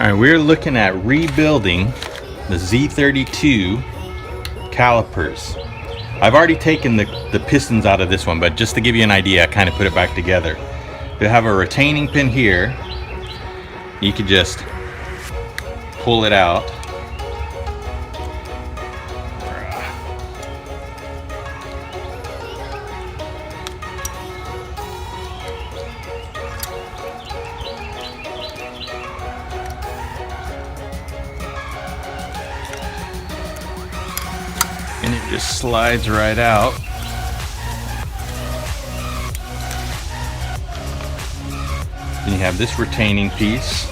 Alright, we're looking at rebuilding the Z32 calipers. I've already taken the pistons out of this one, but just to give you an idea, I kind of put it back together. They have a retaining pin here. You could just pull it out. And it just slides right out. Then you have this retaining piece,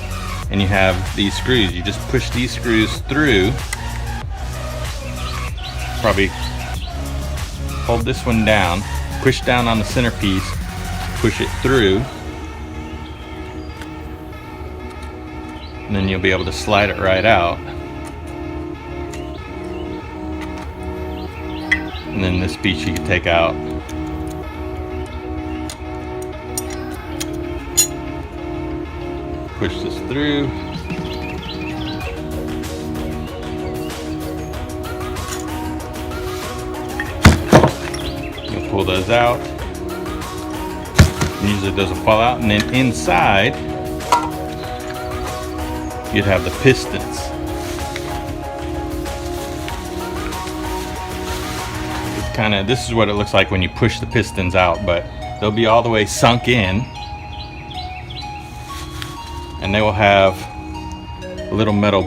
and you have these screws. You just push these screws through. Probably hold this one down, push down on the center piece, push it through, and then you'll be able to slide it right out. And then this piece you can take out. Push this through. You'll pull those out. And usually it doesn't fall out. And then inside, you'd have the pistons. This is what it looks like when you push the pistons out, but they'll be all the way sunk in, and they will have a little metal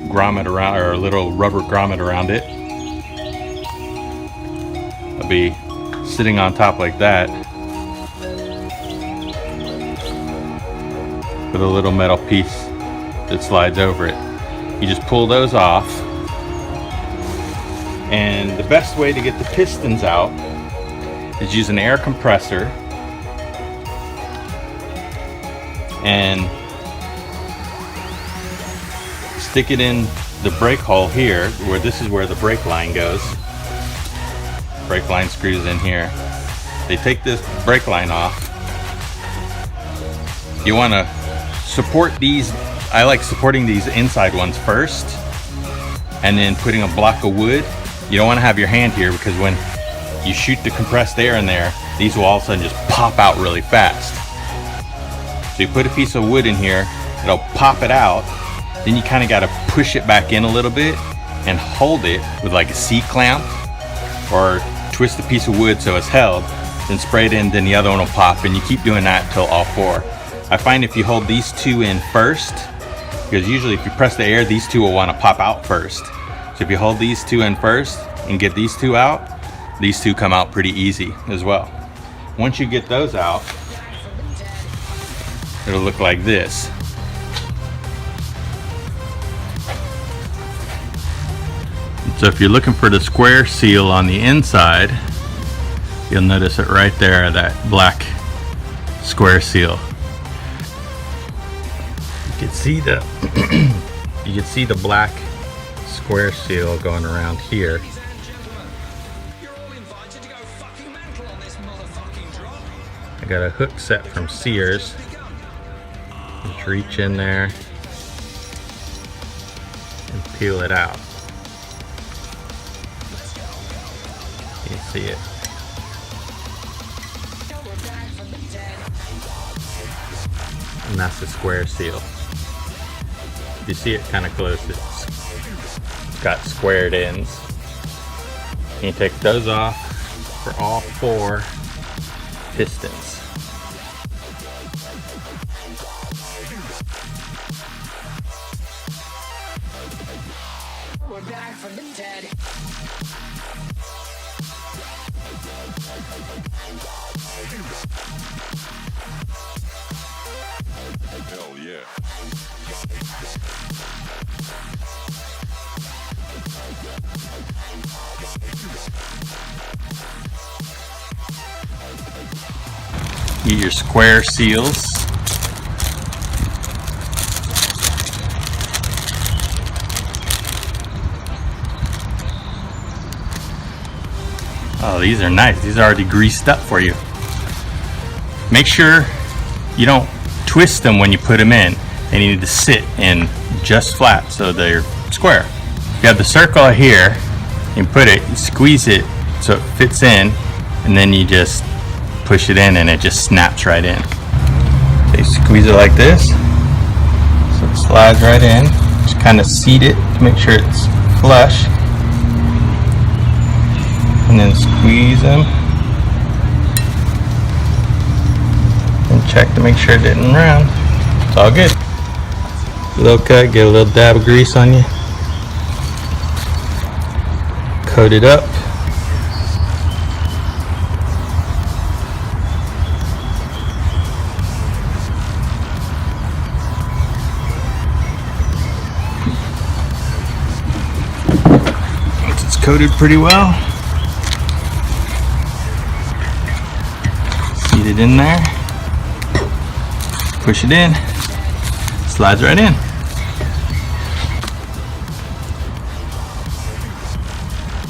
grommet around, or a little rubber grommet around it. It'll be sitting on top like that with a little metal piece that slides over it. You just pull those off. And the best way to get the pistons out is use an air compressor and stick it in the brake hole here, where this is where the brake line goes. Brake line screws in here. They take this brake line off. You want to support these. I like supporting these inside ones first, and then putting a block of wood. You don't want to have your hand here, because when you shoot the compressed air in there, these will all of a sudden just pop out really fast. So you put a piece of wood in here, it'll pop it out. Then you kind of got to push it back in a little bit and hold it with like a C-clamp, or twist a piece of wood so it's held, then spray it in, then the other one will pop, and you keep doing that till all four. I find if you hold these two in first, because usually if you press the air, these two will want to pop out first. So if you hold these two in first and get these two out, these two come out pretty easy as well. Once you get those out, it'll look like this. So if you're looking for the square seal on the inside, you'll notice it right there, that black square seal. You can see the you can see the black square seal going around here. I got a hook set from Sears. Just reach in there and peel it out. You see it. And that's the square seal. You see it kind of close. It's got squared ends. You take those off for all four pistons. We're back from the dead. Hell yeah. Get your square seals. Oh, these are nice. These are already greased up for you. Make sure you don't twist them when you put them in. They need to sit in just flat so they're square. You have the circle here, you put it, you squeeze it so it fits in, and then you just push it in and it just snaps right in. They squeeze it like this, so it slides right in. Just kind of seat it to make sure it's flush, and then squeeze them and check to make sure it didn't round. It's all good. Little cut, get a little dab of grease on you. Coat it up. Once it's coated pretty well, seat it in there, push it in, slides right in.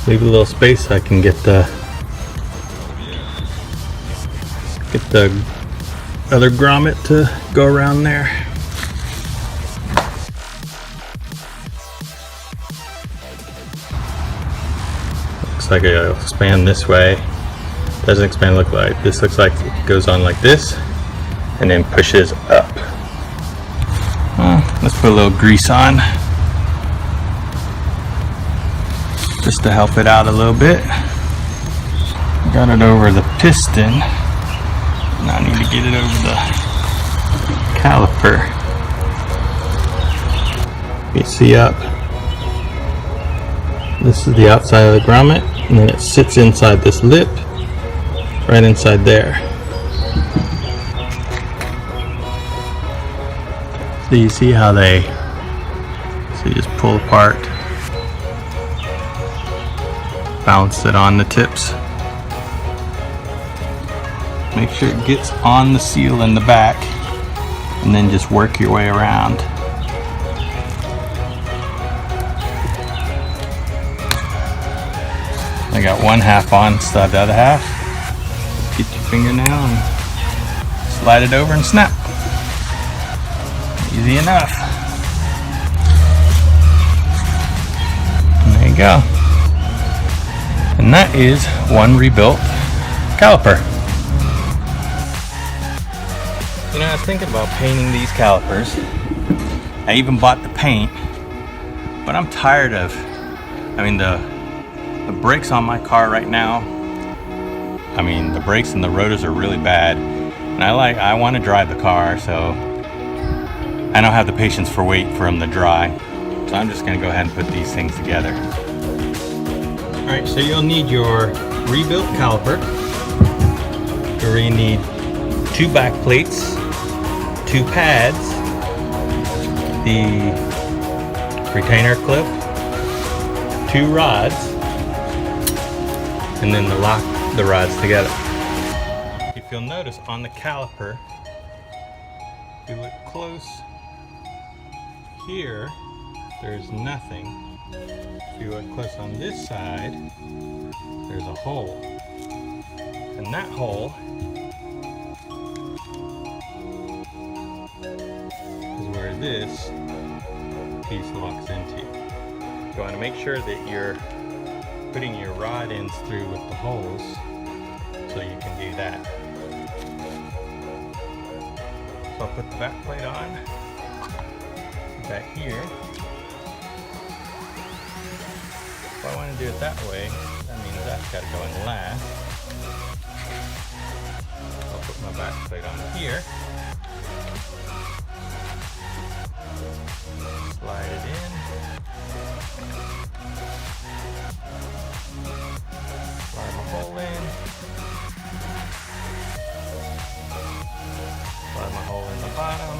Leave a little space so I can get the other grommet to go around there. Looks like it'll expand this way. Doesn't expand, look like this. Looks like it goes on like this and then pushes up. Let's put a little grease on, just to help it out a little bit. Got it over the piston. Now I need to get it over the caliper. You see up, this is the outside of the grommet, and then it sits inside this lip, right inside there. So you see how so you just pull apart, bounce it on the tips. Make sure it gets on the seal in the back, and then just work your way around. I got one half on, still the other half. Get your fingernail and slide it over and snap. Easy enough. And there you go. And that is one rebuilt caliper. You know, I was thinking about painting these calipers. I even bought the paint, but I'm tired of, the brakes on my car right now, the brakes and the rotors are really bad. And I want to drive the car, so I don't have the patience for wait for them to dry. So I'm just gonna go ahead and put these things together. Alright, so you'll need your rebuilt caliper. You're going to need 2 back plates, 2 pads, the retainer clip, 2 rods, and then to lock the rods together. If you'll notice on the caliper, if you look close here, there's nothing. If you look close on this side, there's a hole. And that hole is where this piece locks into. You want to make sure that you're putting your rod ends through with the holes so you can do that. So I'll put the back plate on, back here. If I want to do it that way, that means that's got to go in last. I'll put my back plate on here. Slide it in. Slide my hole in. Slide my hole in the bottom.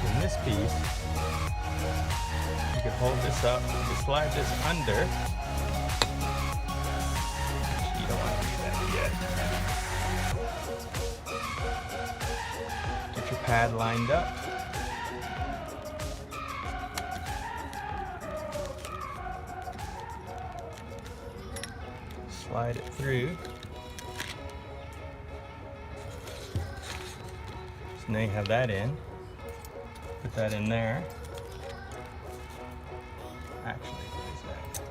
In this piece, you can hold this up, you slide this under. You don't want to do that yet. Get your pad lined up. slide it through. So now you have that in. Put that in there. Actually, what is that?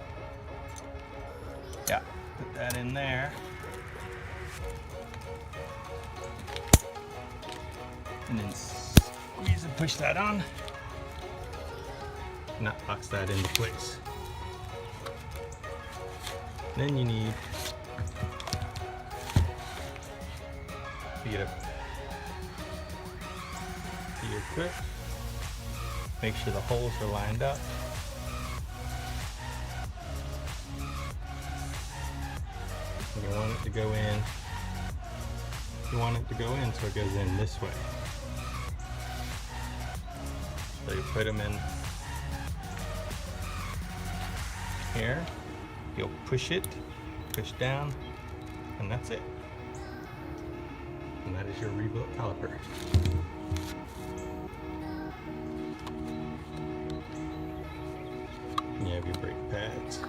Yeah, put that in there. And then squeeze and push that on. And that locks that into place. Then you need to get up to your foot. Make sure the holes are lined up. And you want it to go in. You want it to go in so it goes in this way. So you put them in here. You'll push it, push down, and that's it. And that is your rebuilt caliper. You have your brake pads.